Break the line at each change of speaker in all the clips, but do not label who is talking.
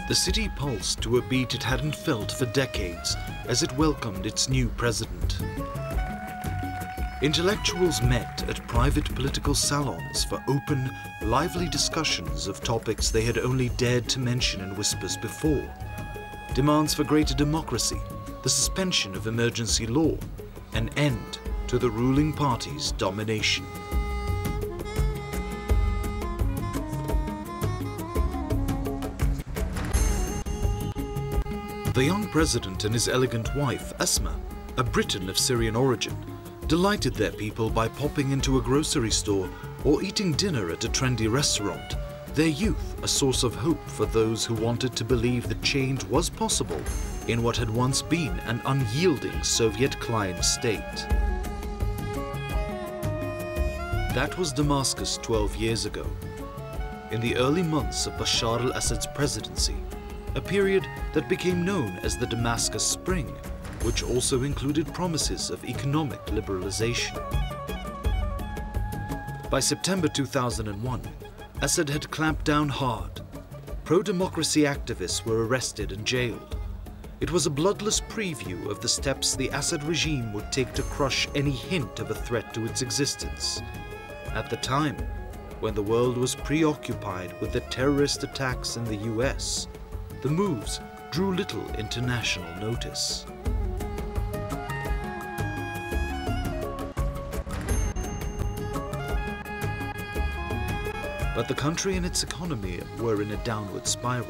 The city pulsed to a beat it hadn't felt for decades as it welcomed its new president. Intellectuals met at private political salons for open, lively discussions of topics they had only dared to mention in whispers before. Demands for greater democracy, the suspension of emergency law, an end to the ruling party's domination. The young president and his elegant wife, Asma, a Briton of Syrian origin, delighted their people by popping into a grocery store or eating dinner at a trendy restaurant, their youth a source of hope for those who wanted to believe that change was possible in what had once been an unyielding Soviet client state. That was Damascus 12 years ago. In the early months of Bashar al-Assad's presidency, a period that became known as the Damascus Spring, which also included promises of economic liberalization. By September 2001, Assad had clamped down hard. Pro-democracy activists were arrested and jailed. It was a bloodless preview of the steps the Assad regime would take to crush any hint of a threat to its existence. At the time, when the world was preoccupied with the terrorist attacks in the US, the moves drew little international notice. But the country and its economy were in a downward spiral.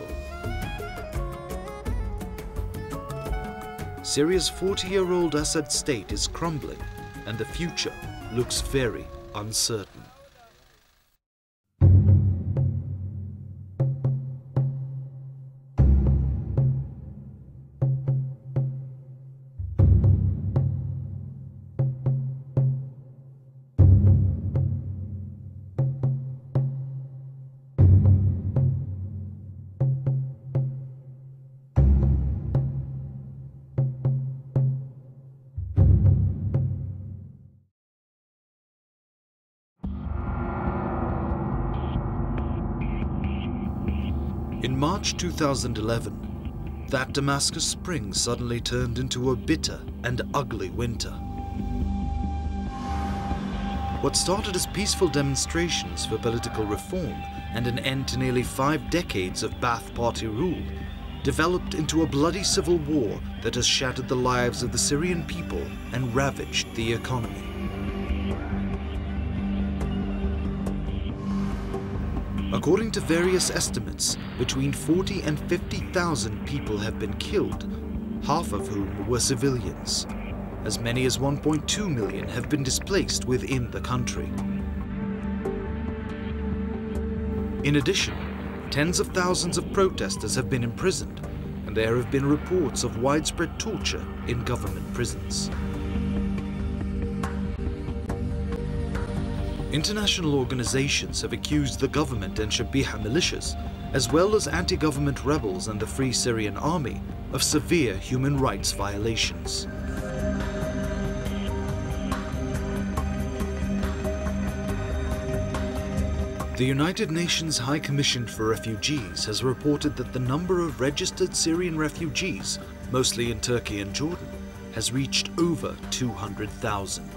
Syria's 40-year-old Assad state is crumbling, and the future looks very uncertain. In March 2011, that Damascus Spring suddenly turned into a bitter and ugly winter. What started as peaceful demonstrations for political reform and an end to nearly 5 decades of Baath Party rule developed into a bloody civil war that has shattered the lives of the Syrian people and ravaged the economy. According to various estimates, between 40 and 50,000 people have been killed, half of whom were civilians. As many as 1.2 million have been displaced within the country. In addition, tens of thousands of protesters have been imprisoned, and there have been reports of widespread torture in government prisons. International organizations have accused the government and Shabiha militias, as well as anti-government rebels and the Free Syrian Army, of severe human rights violations. The United Nations High Commission for Refugees has reported that the number of registered Syrian refugees, mostly in Turkey and Jordan, has reached over 200,000.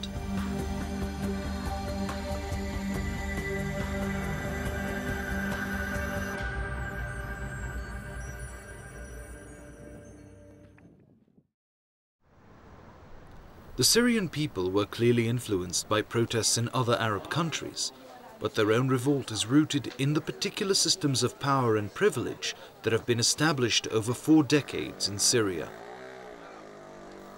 The Syrian people were clearly influenced by protests in other Arab countries, but their own revolt is rooted in the particular systems of power and privilege that have been established over 4 decades in Syria.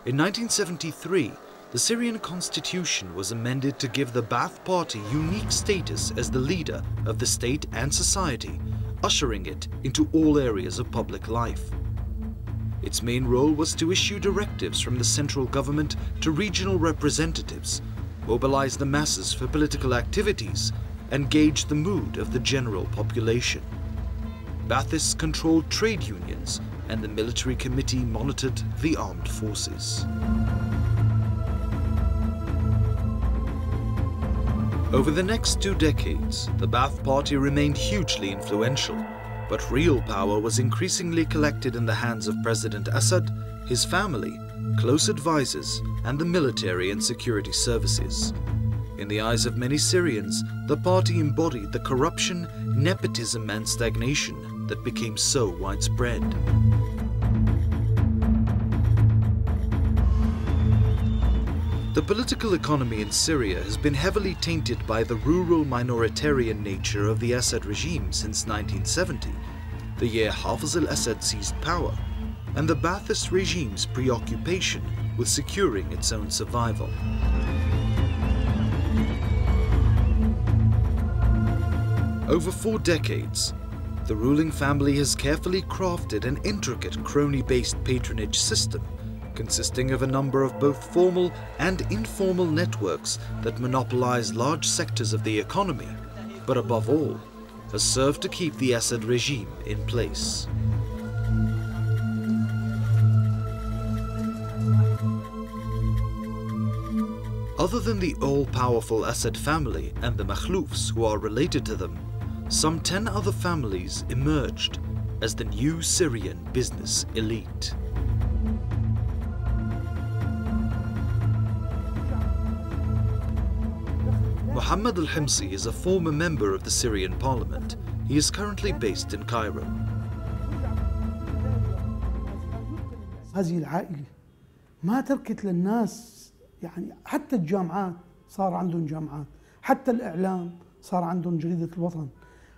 In 1973, the Syrian constitution was amended to give the Baath Party unique status as the leader of the state and society, ushering it into all areas of public life. Its main role was to issue directives from the central government to regional representatives, mobilize the masses for political activities, and gauge the mood of the general population. Baathists controlled trade unions, and the military committee monitored the armed forces. Over the next 2 decades, the Baath Party remained hugely influential, But real power was increasingly collected in the hands of President Assad, his family, close advisors, and the military and security services. In the eyes of many Syrians, the party embodied the corruption, nepotism, and stagnation that became so widespread. The political economy in Syria has been heavily tainted by the rural minoritarian nature of the Assad regime since 1970, the year Hafez al-Assad seized power, and the Ba'athist regime's preoccupation with securing its own survival. Over 4 decades, the ruling family has carefully crafted an intricate crony-based patronage system consisting of a number of both formal and informal networks that monopolize large sectors of the economy, but above all, has served to keep the Assad regime in place. Other than the all-powerful Assad family and the Makhloufs who are related to them, some 10 other families emerged as the new Syrian business elite. Mohammed al-Himsi is a former member of the Syrian parliament. He is currently based in Cairo.
هذه العائلة ما تركت للناس، يعني حتى الجامعات صار عندهم جامعات، حتى الإعلام صار عندهم جريدة الوطن،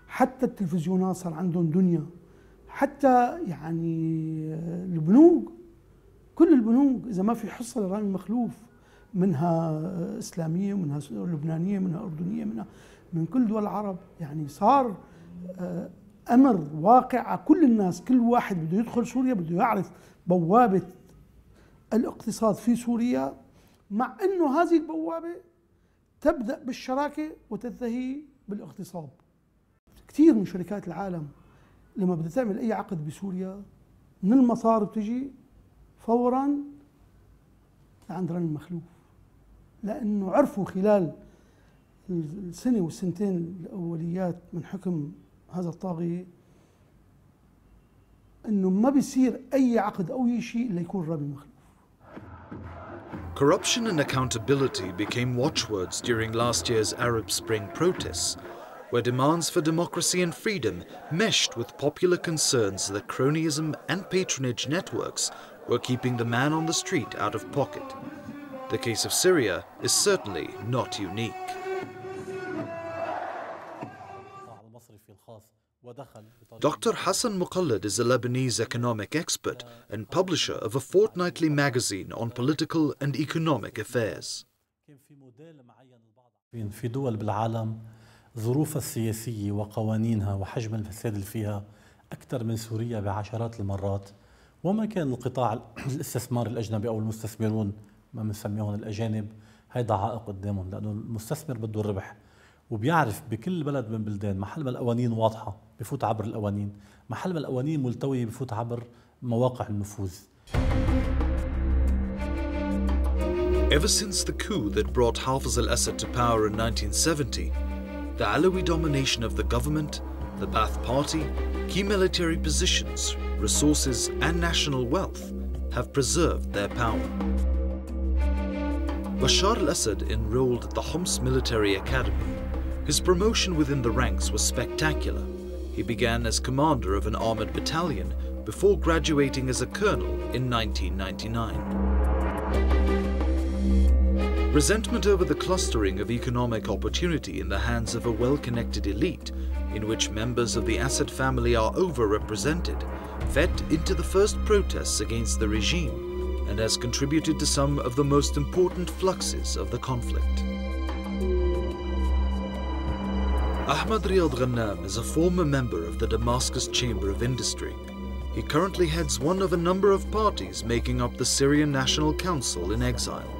حتى التلفزيونات صار عندهم دنيا، حتى يعني البنوك، كل البنوك إذا ما في حصة لرامي مخلوف، منها إسلامية، منها لبنانية، منها أردنية، منها من كل دول العرب، يعني صار أمر واقع على كل الناس. كل واحد بده يدخل سوريا بده يعرف بوابة الاقتصاد في سوريا، مع أنه هذه البوابة تبدأ بالشراكة وتنتهي بالاغتصاب. كثير من شركات العالم لما بدها تعمل أي عقد بسوريا من المطار بتجي فوراً لعند رامي مخلوف، لأنه عرفوا خلال السنة والسنتين الأوليات من حكم هذا الطاغية أنه ما بيصير أي عقد أو أي شيء إلا يكون رامي مخلوف.
Corruption and accountability became watchwords during last year's Arab Spring protests, where demands for democracy and freedom meshed with popular concerns that cronyism and patronage networks were keeping the man on the street out of pocket. The case of Syria is certainly not unique. Dr. Hassan Muqallad is a Lebanese economic expert and publisher of a fortnightly magazine on political and economic affairs.
في دول بالعالم ظروفها السياسية وقوانينها وحجم الفساد اللي فيها أكثر من سوريا بعشرات المرات، وما كان القطاع الاستثمار الأجنبي أو المستثمرون ما بنسميهم الأجانب هيدا عائق قدامهم، لأنه المستثمر بده الربح وبيعرف بكل بلد من بلدان محل ما القوانين واضحة بفوت عبر القوانين، محل ما القوانين ملتوية بفوت عبر مواقع النفوذ.
Ever since the coup that brought Hafez al-Assad to power in 1970, the Alawi domination of the government, the Baath Party, key military positions, resources and national wealth have preserved their power. Bashar al-Assad enrolled at the Homs military academy. His promotion within the ranks was spectacular. He began as commander of an armored battalion before graduating as a colonel in 1999. Resentment over the clustering of economic opportunity in the hands of a well-connected elite, in which members of the Assad family are overrepresented, fed into the first protests against the regime and has contributed to some of the most important fluxes of the conflict. Ahmad Riyad Ghannam is a former member of the Damascus Chamber of Industry. He currently heads one of a number of parties making up the Syrian National Council in exile.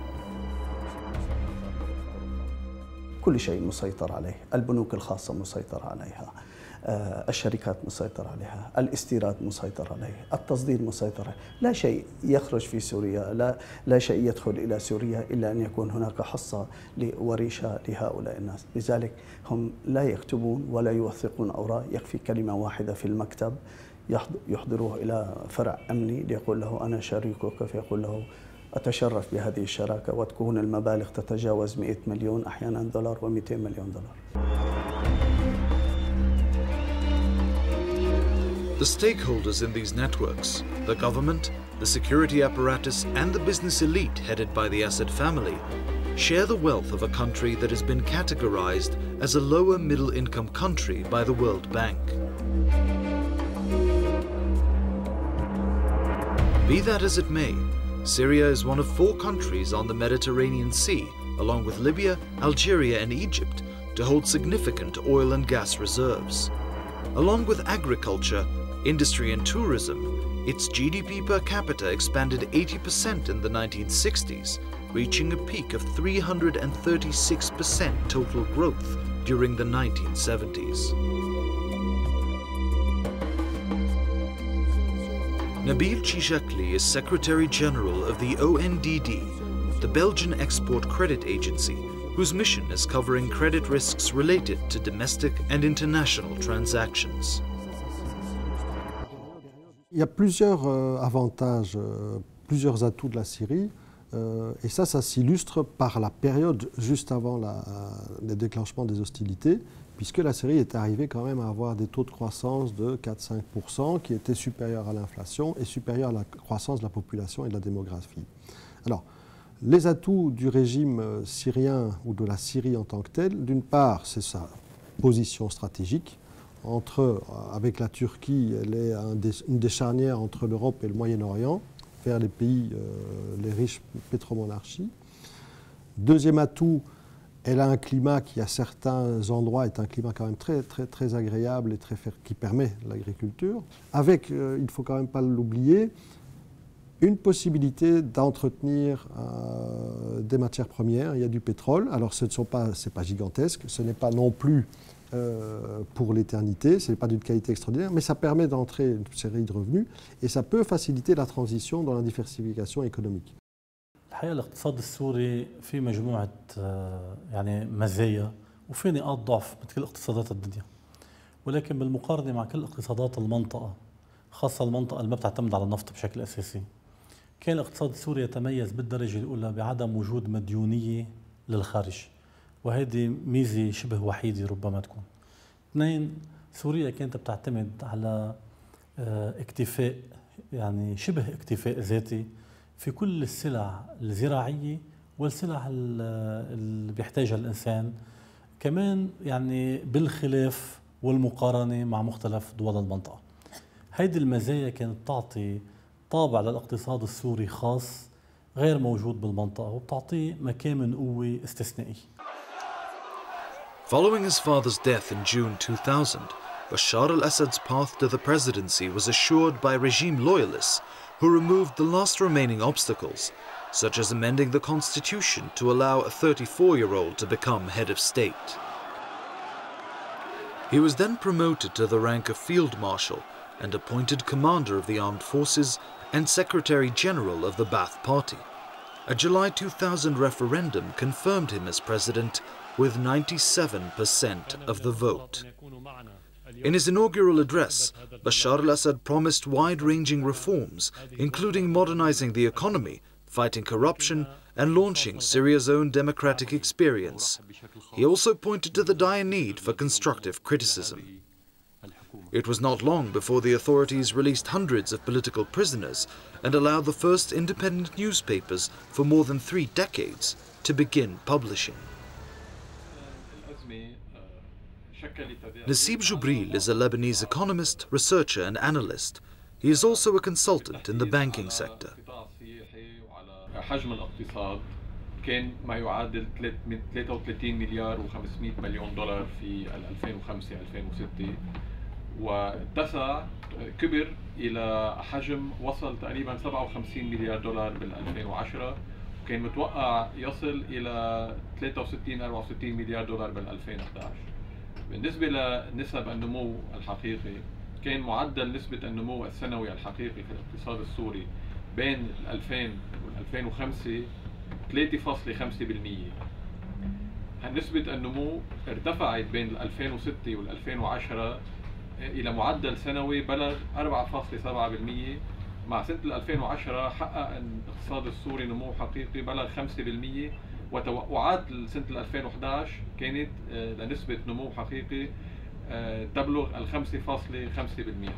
كل شيء مسيطر عليه، البنوك الخاصة مسيطر عليها، الشركات مسيطر عليها، الاستيراد مسيطر عليه، التصدير مسيطر عليه. لا شيء يخرج في سوريا، لا شيء يدخل إلى سوريا إلا أن يكون هناك حصة وريشة لهؤلاء الناس. لذلك هم لا يكتبون ولا يوثقون أوراق، يكفي كلمة واحدة في المكتب يحضروه إلى فرع أمني ليقول له أنا شريكك، فيقول له أتشرف بهذه الشراكة، وتكون المبالغ تتجاوز 100 مليون أحيانا دولار و200 مليون دولار.
The stakeholders in these networks, the government, the security apparatus and the business elite headed by the Assad family, share the wealth of a country that has been categorized as a lower middle income country by the World Bank. Be that as it may, Syria is one of 4 countries on the Mediterranean Sea, along with Libya, Algeria and Egypt, to hold significant oil and gas reserves. Along with agriculture, industry and tourism, its GDP per capita expanded 80% in the 1960s, reaching a peak of 336% total growth during the 1970s. Nabil Chishakli is Secretary General of the ONDD, the Belgian Export Credit Agency, whose mission is covering credit risks related to domestic and international transactions.
Il y a plusieurs avantages, plusieurs atouts de la Syrie, et ça s'illustre par la période juste avant le déclenchement des hostilités, puisque la Syrie est arrivée quand même à avoir des taux de croissance de 4-5% qui étaient supérieurs à l'inflation et supérieurs à la croissance de la population et de la démographie. Alors, les atouts du régime syrien ou de la Syrie en tant que tel, d'une part, c'est sa position stratégique. Avec la Turquie, elle est une des charnières entre l'Europe et le Moyen-Orient, vers les pays, les riches pétromonarchies. Deuxième atout, elle a un climat qui, à certains endroits, est un climat quand même très agréable et qui permet l'agriculture. Avec, il ne faut quand même pas l'oublier, une possibilité d'entretenir des matières premières. Il y a du pétrole. Alors, c'est pas gigantesque, ce n'est pas non plus pour l'éternité, ce n'est pas d'une qualité extraordinaire, mais ça permet d'entrer une série de revenus et ça peut faciliter la transition dans la diversification économique.
الحقيقة الاقتصاد السوري في مجموعة يعني مزايا وفي نقاط ضعف مثل كل اقتصادات الدنيا، ولكن بالمقارنة مع كل اقتصادات المنطقة، خاصة المنطقة اللي ما بتعتمد على النفط بشكل أساسي، كان الاقتصاد السوري يتميز بالدرجة الأولى بعدم وجود مديونية للخارج، وهذه ميزة شبه وحيدة ربما تكون. 2، سوريا كانت بتعتمد على اكتفاء يعني شبه اكتفاء ذاتي في كل السلع الزراعية والسلع اللي بيحتاجها الإنسان، كمان يعني بالخلاف والمقارنة مع مختلف دول المنطقة. هيدي المزايا كانت تعطي طابع للاقتصاد السوري خاص غير موجود بالمنطقة وبتعطيه مكامن قوة استثنائي.
Following his father's death in June 2000, Bashar al-Assad's path to the presidency was assured by regime loyalists who removed the last remaining obstacles, such as amending the constitution to allow a 34-year-old to become head of state. He was then promoted to the rank of Field Marshal and appointed commander of the armed forces and Secretary General of the Baath Party. A July 2000 referendum confirmed him as president with 97% of the vote. In his inaugural address, Bashar al-Assad promised wide-ranging reforms, including modernizing the economy, fighting corruption, and launching Syria's own democratic experience. He also pointed to the dire need for constructive criticism. It was not long before the authorities released hundreds of political prisoners and allowed the first independent newspapers for more than 3 decades to begin publishing. Nasib Jubril is a Lebanese economist, researcher and analyst. He is also a consultant in the banking sector.
حجم الاقتصاد كان ما يعادل 33 مليار و500 مليون دولار في 2005-2006 واتسع كبر إلى حجم وصل تقريبا 57 مليار دولار بال 2010 وكان متوقع يصل إلى 63-64 مليار دولار بال 2011. بالنسبة لنسب النمو الحقيقي، كان معدل نسبة النمو السنوي الحقيقي في الاقتصاد السوري بين 2000 و 2005 3.5%. نسبة النمو ارتفعت بين 2006 وال 2010 إلى معدل سنوي بلغ 4.7%. مع سنة 2010 حقق الاقتصاد السوري نمو حقيقي بلغ 5%، وتوقعات سنة 2011 كانت لنسبة نمو حقيقي تبلغ 5.5%.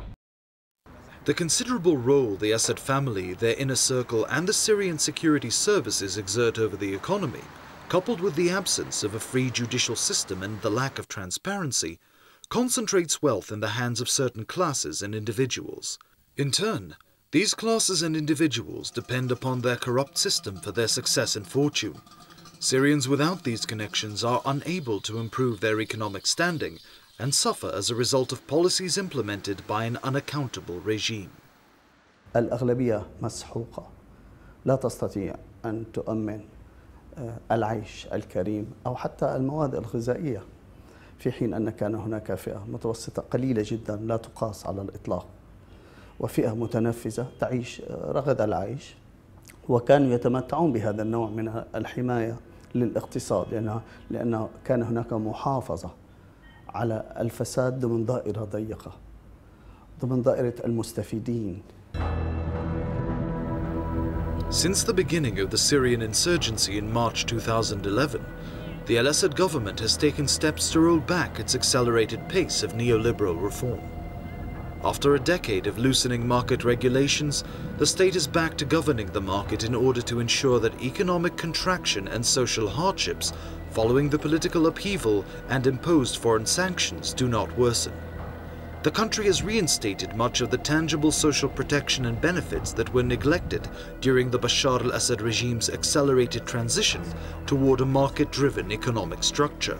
The considerable role the Assad family, their inner circle and the Syrian security services exert over the economy, coupled with the absence of a free judicial system and the lack of transparency, concentrates wealth in the hands of certain classes and individuals. In turn, these classes and individuals depend upon their corrupt system for their success and fortune. Syrians without these connections are unable to improve their economic standing and suffer as a result of policies implemented by an unaccountable regime.
الأغلبية مسحوقة، لا تستطيع أن تؤمن العيش الكريم أو حتى المواد الغذائية، في حين أن كان هناك فئة متوسطة قليلة جدا لا تقاس على الإطلاق، وفئة متنفذة تعيش رغد العيش، وكانوا يتمتعون بهذا النوع من الحماية للاقتصاد، لأن كان هناك محافظة على الفساد ضمن دائرة ضيقة، ضمن دائرة المستفيدين.
Since the beginning of the Syrian insurgency in March 2011, the al-Assad government has taken steps to roll back its accelerated pace of neoliberal reform. After a decade of loosening market regulations, the state is back to governing the market in order to ensure that economic contraction and social hardships following the political upheaval and imposed foreign sanctions do not worsen. The country has reinstated much of the tangible social protection and benefits that were neglected during the Bashar al-Assad regime's accelerated transition toward a market-driven economic structure.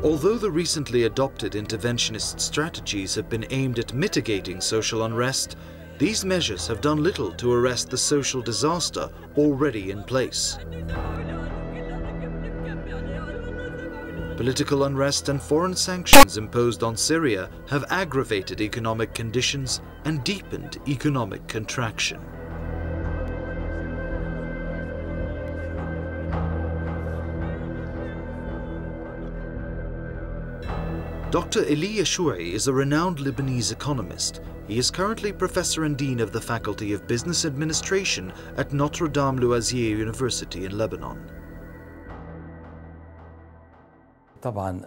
Although the recently adopted interventionist strategies have been aimed at mitigating social unrest, these measures have done little to arrest the social disaster already in place. Political unrest and foreign sanctions imposed on Syria have aggravated economic conditions and deepened economic contraction. Dr. Eli Yashoui is a renowned Lebanese economist. He is currently Professor and Dean of the Faculty of Business Administration at Notre Dame Loisier University in Lebanon.
طبعا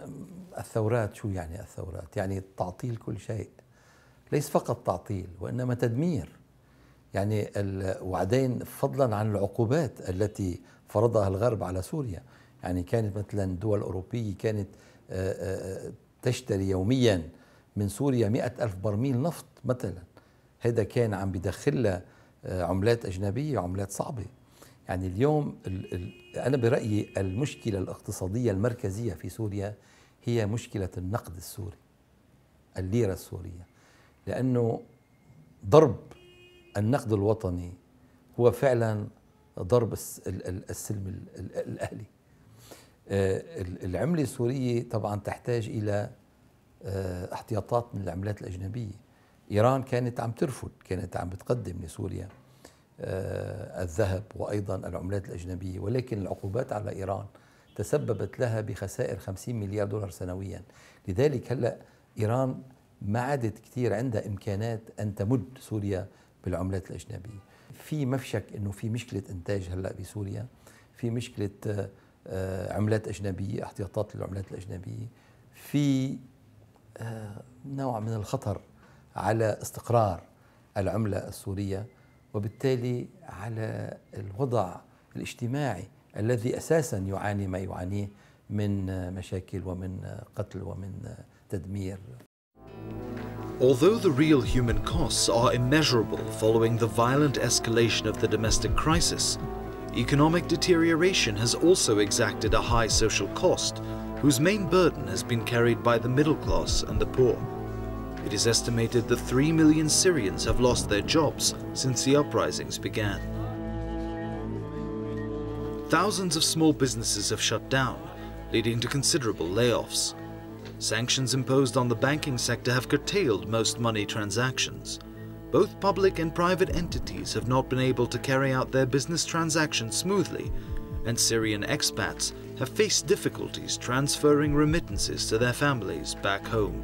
الثورات، شو يعني الثورات؟ يعني تعطيل كل شيء، ليس فقط تعطيل وإنما تدمير. يعني وبعدين فضلا عن العقوبات التي فرضها الغرب على سوريا، يعني كانت مثلا دول أوروبية كانت تشتري يوميا من سوريا 100,000 برميل نفط مثلا، هذا كان عم بدخلها عملات أجنبية وعملات صعبة. يعني اليوم أنا برأيي المشكلة الاقتصادية المركزية في سوريا هي مشكلة النقد السوري، الليرة السورية، لأنه ضرب النقد الوطني هو فعلا ضرب السلم الأهلي. العملة السورية طبعا تحتاج إلى احتياطات من العملات الأجنبية. إيران كانت عم ترفض، كانت عم بتقدم لسوريا الذهب وأيضا العملات الأجنبية، ولكن العقوبات على إيران تسببت لها بخسائر 50 مليار دولار سنويا. لذلك هلأ إيران ما عادت كثير عندها إمكانات أن تمد سوريا بالعملات الأجنبية. في مفشك أنه في مشكلة إنتاج هلأ بسوريا، في مشكلة عملات أجنبية، احتياطات للعملات الأجنبية، في نوع من الخطر على استقرار العملة السورية، وبالتالي على الوضع الاجتماعي الذي أساسا يعاني ما يعانيه من مشاكل ومن قتل ومن تدمير.
Although the real human costs are immeasurable following the violent escalation of the domestic crisis, economic deterioration has also exacted a high social cost, whose main burden has been carried by the middle class and the poor. It is estimated that 3 million Syrians have lost their jobs since the uprisings began. Thousands of small businesses have shut down, leading to considerable layoffs. Sanctions imposed on the banking sector have curtailed most money transactions. Both public and private entities have not been able to carry out their business transactions smoothly, and Syrian expats have faced difficulties transferring remittances to their families back home.